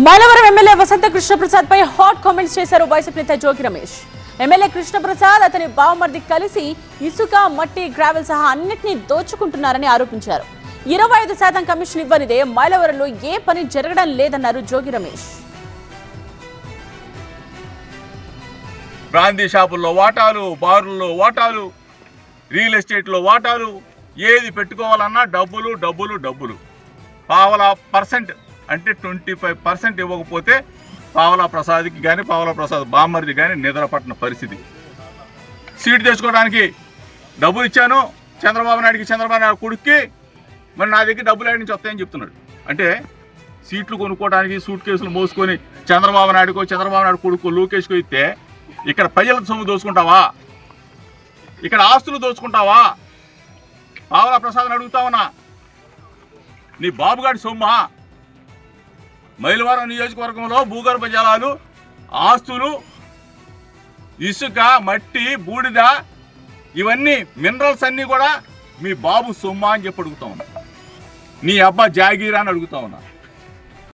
Mylavaram MLA వసంత కృష్ణప్రసాద్ పై hot comments చేశారు YCP నేత Jogi Ramesh. MLA Krishnaprasad అతని బావమర్ది కలిసి ఇసుక, మట్టి, గ్రావెల్ సహా అన్నిటినీ దోచుకుంటున్నారని ఆరోపించారు. 25% కమిషన్ ఇవ్వనిదే మైలవరంలో ఏ పని జరగడం లేదన్నారు జోగి రమేష్. బ్రాందీ షాపుల్లో వాటాలు, బారుల్లో వాటాలు, రియల్ ఎస్టేట్లో వాటాలు, ఏది పెట్టుకోవాలన్నా డబ్బులు డబ్బులు డబ్బులు. పావలా పర్సెంట్ అంటే 25% ఇవ్వకపోతే పావలా ప్రసాద్కి కానీ పావలా ప్రసాద్ బామ్మర్ది కానీ నిద్రపట్టిన పరిస్థితి. సీటు తెచ్చుకోవడానికి డబ్బులు ఇచ్చాను చంద్రబాబు నాయుడు కొడుక్కి, మరి నా దగ్గర డబ్బులు ఆడి నుంచి వస్తాయని చెప్తున్నాడు. అంటే సీట్లు కొనుక్కోవడానికి సూట్ కేసులు మోసుకొని చంద్రబాబు నాయుడు కొడుకు లోకేష్కు ఇస్తే ఇక్కడ ప్రజల సొమ్ము దోచుకుంటావా? ఇక్కడ ఆస్తులు దోచుకుంటావా? పావలా ప్రసాద్ని అడుగుతావనా? నీ బాబుగాడి సొమ్మా? మైలవరం నియోజకవర్గంలో భూగర్భ జలాలు, ఆస్తులు, ఇసుక, మట్టి, బూడిద, ఇవన్నీ మినరల్స్ అన్నీ కూడా మీ బాబు సొమ్మా అని చెప్పి అడుగుతా ఉన్నా. నీ అబ్బా జాగీరా అని అడుగుతా ఉన్నా.